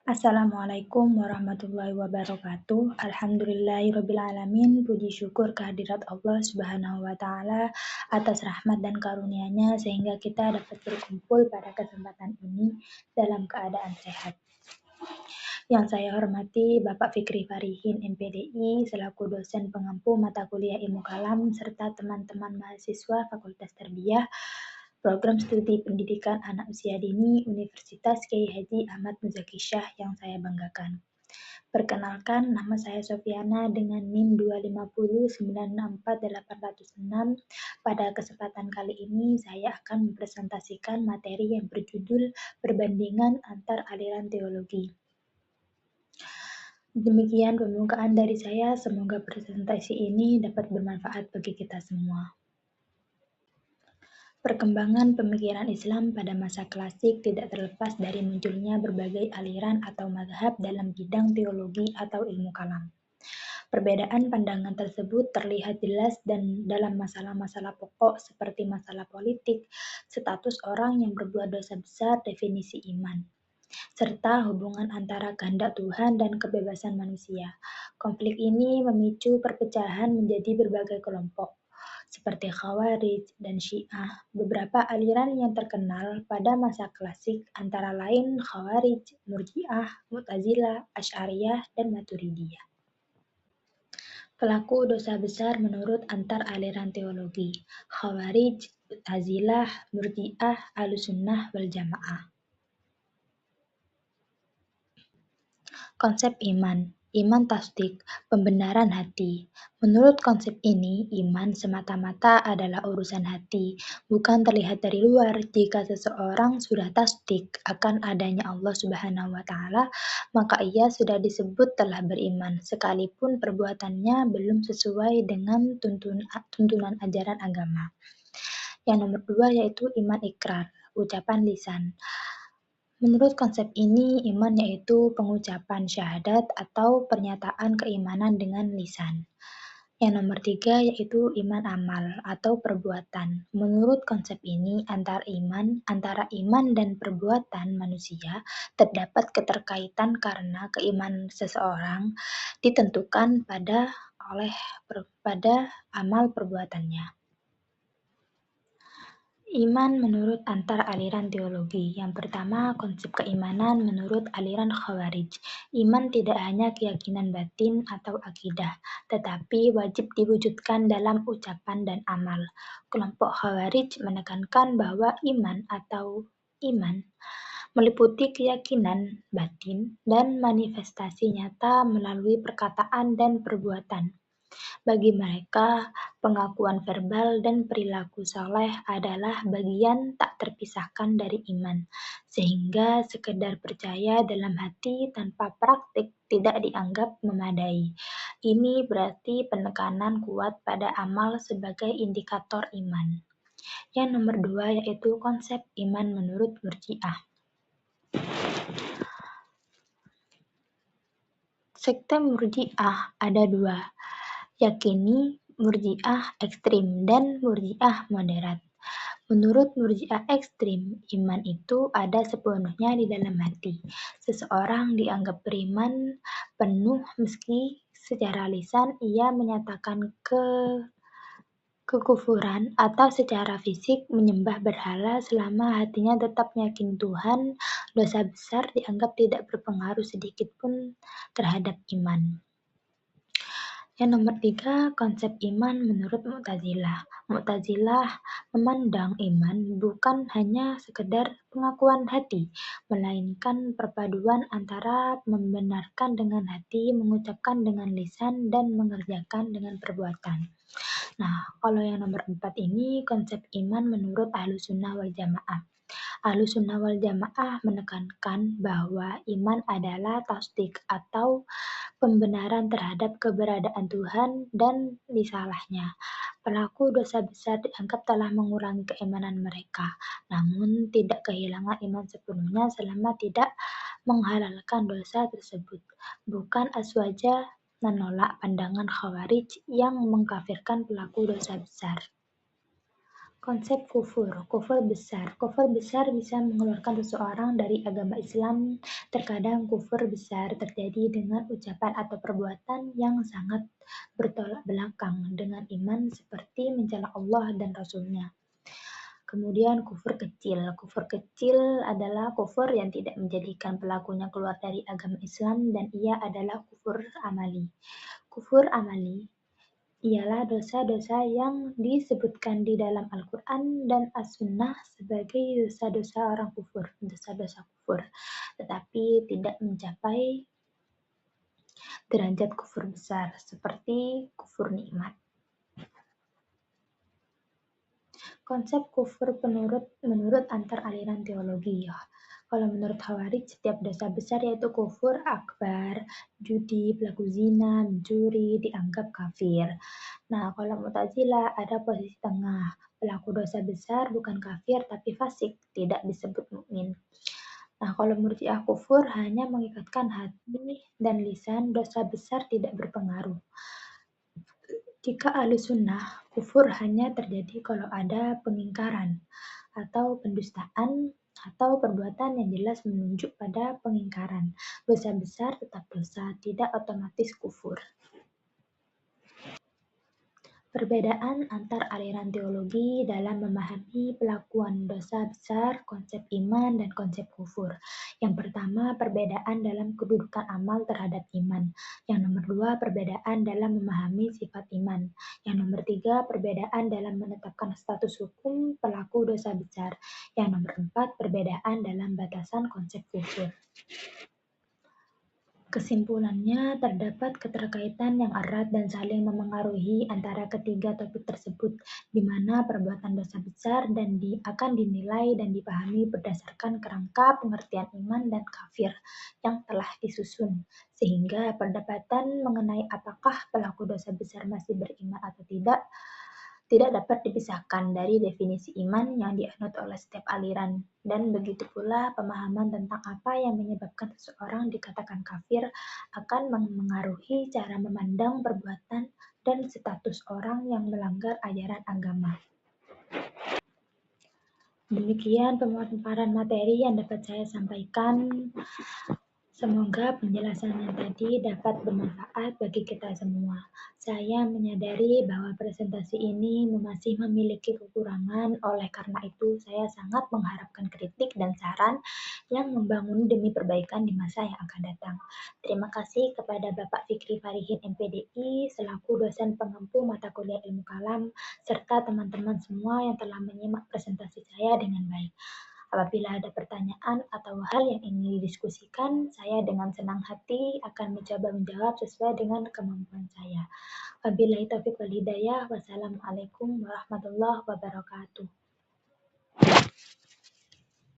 Assalamualaikum warahmatullahi wabarakatuh. Alhamdulillahirrabbilalamin. Puji syukur kehadirat Allah Subhanahu wa Ta'ala atas rahmat dan karunia-Nya sehingga kita dapat berkumpul pada kesempatan ini dalam keadaan sehat. Yang saya hormati Bapak Fikri Farihin MPDI selaku dosen pengampu mata kuliah Ilmu Kalam serta teman-teman mahasiswa Fakultas Tarbiyah Program Studi Pendidikan Anak Usia Dini Universitas Kyai Haji Ahmad Muzaki Syah yang saya banggakan. Perkenalkan, nama saya Sofiana dengan NIM 250964806. Pada kesempatan kali ini, saya akan mempresentasikan materi yang berjudul Perbandingan Antar Aliran Teologi. Demikian pembukaan dari saya, semoga presentasi ini dapat bermanfaat bagi kita semua. Perkembangan pemikiran Islam pada masa klasik tidak terlepas dari munculnya berbagai aliran atau mazhab dalam bidang teologi atau ilmu kalam. Perbedaan pandangan tersebut terlihat jelas dan dalam masalah-masalah pokok seperti masalah politik, status orang yang berbuat dosa besar, definisi iman, serta hubungan antara kehendak Tuhan dan kebebasan manusia. Konflik ini memicu perpecahan menjadi berbagai kelompok, seperti Khawarij dan Syiah. Beberapa aliran yang terkenal pada masa klasik antara lain Khawarij, Murji'ah, Mu'tazilah, Asy'ariyah, dan Maturidiyah. Pelaku dosa besar menurut antar aliran teologi: Khawarij, Mu'tazilah, Murji'ah, Ahlussunnah wal Jamaah. Konsep iman. Iman tasdik, pembenaran hati. Menurut konsep ini, iman semata-mata adalah urusan hati, bukan terlihat dari luar. Jika seseorang sudah tasdik akan adanya Allah Subhanahu wa Ta'ala, maka ia sudah disebut telah beriman, sekalipun perbuatannya belum sesuai dengan tuntunan ajaran agama. Yang nomor 2 yaitu iman ikrar, ucapan lisan. Menurut konsep ini, iman yaitu pengucapan syahadat atau pernyataan keimanan dengan lisan. Yang nomor 3 yaitu iman amal atau perbuatan. Menurut konsep ini, antara iman dan perbuatan manusia terdapat keterkaitan karena keimanan seseorang ditentukan pada amal perbuatannya. Iman menurut antar aliran teologi. Yang pertama, konsep keimanan menurut aliran Khawarij. Iman tidak hanya keyakinan batin atau akidah, tetapi wajib diwujudkan dalam ucapan dan amal. Kelompok Khawarij menekankan bahwa iman meliputi keyakinan batin dan manifestasi nyata melalui perkataan dan perbuatan. Bagi mereka, pengakuan verbal dan perilaku saleh adalah bagian tak terpisahkan dari iman, sehingga sekedar percaya dalam hati tanpa praktik tidak dianggap memadai. Ini berarti penekanan kuat pada amal sebagai indikator iman. Yang nomor 2 yaitu konsep iman menurut Murji'ah. Sekte Murji'ah ada 2, yakni Murji'ah ekstrim dan Murji'ah moderat. Menurut Murji'ah ekstrim, iman itu ada sepenuhnya di dalam hati. Seseorang dianggap beriman penuh meski secara lisan ia menyatakan kekufuran atau secara fisik menyembah berhala selama hatinya tetap yakin Tuhan. Dosa besar dianggap tidak berpengaruh sedikit pun terhadap iman. Yang nomor 3, konsep iman menurut Mu'tazilah. Mu'tazilah memandang iman bukan hanya sekedar pengakuan hati, melainkan perpaduan antara membenarkan dengan hati, mengucapkan dengan lisan, dan mengerjakan dengan perbuatan. Nah, kalau yang nomor 4 ini konsep iman menurut Ahlussunnah wal Jamaah. Ahlussunnah wal Jamaah menekankan bahwa iman adalah tasdik atau pembenaran terhadap keberadaan Tuhan dan risalahnya. Pelaku dosa besar dianggap telah mengurangi keimanan mereka, namun tidak kehilangan iman sepenuhnya selama tidak menghalalkan dosa tersebut. Bukan aswaja menolak pandangan Khawarij yang mengkafirkan pelaku dosa besar. Konsep kufur, kufur besar. Kufur besar bisa mengeluarkan seseorang dari agama Islam. Terkadang kufur besar terjadi dengan ucapan atau perbuatan yang sangat bertolak belakang dengan iman seperti mencela Allah dan Rasul-Nya. Kemudian kufur kecil. Kufur kecil adalah kufur yang tidak menjadikan pelakunya keluar dari agama Islam dan ia adalah kufur amali. Kufur amali ialah dosa-dosa yang disebutkan di dalam Al-Quran dan As-Sunnah sebagai dosa-dosa orang kufur, dosa-dosa kufur, tetapi tidak mencapai derajat kufur besar seperti kufur nikmat. Konsep kufur menurut antar aliran teologi. Kalau menurut Khawarij, setiap dosa besar yaitu kufur akbar, judi, pelaku zina, mencuri, dianggap kafir. Nah, kalau Mu'tazilah ada posisi tengah. Pelaku dosa besar bukan kafir tapi fasik, tidak disebut mukmin. Nah, kalau Murji'ah kufur hanya mengikatkan hati dan lisan, dosa besar tidak berpengaruh. Jika Ahlussunnah, kufur hanya terjadi kalau ada pengingkaran atau pendustaan atau perbuatan yang jelas menunjuk pada pengingkaran. Dosa besar tetap dosa, tidak otomatis kufur. Perbedaan antar aliran teologi dalam memahami pelakuan dosa besar, konsep iman, dan konsep kufur. Yang pertama, perbedaan dalam kedudukan amal terhadap iman. Yang nomor dua, perbedaan dalam memahami sifat iman. Yang nomor tiga, perbedaan dalam menetapkan status hukum pelaku dosa besar. Yang nomor empat, perbedaan dalam batasan konsep kufur. Kesimpulannya, terdapat keterkaitan yang erat dan saling memengaruhi antara ketiga topik tersebut, di mana perbuatan dosa besar akan dinilai dan dipahami berdasarkan kerangka pengertian iman dan kafir yang telah disusun, sehingga perdebatan mengenai apakah pelaku dosa besar masih beriman atau tidak dapat dipisahkan dari definisi iman yang dianut oleh setiap aliran, dan begitu pula pemahaman tentang apa yang menyebabkan seseorang dikatakan kafir akan memengaruhi cara memandang perbuatan dan status orang yang melanggar ajaran agama. Demikian pemaparan materi yang dapat saya sampaikan. Semoga penjelasan yang tadi dapat bermanfaat bagi kita semua. Saya menyadari bahwa presentasi ini masih memiliki kekurangan, oleh karena itu saya sangat mengharapkan kritik dan saran yang membangun demi perbaikan di masa yang akan datang. Terima kasih kepada Bapak Fikri Farihin MPDI selaku dosen pengampu mata kuliah Ilmu Kalam, serta teman-teman semua yang telah menyimak presentasi saya dengan baik. Apabila ada pertanyaan atau hal yang ingin didiskusikan, saya dengan senang hati akan mencoba menjawab sesuai dengan kemampuan saya. Wabillahi taufiq wal hidayah. Wassalamualaikum warahmatullahi wabarakatuh.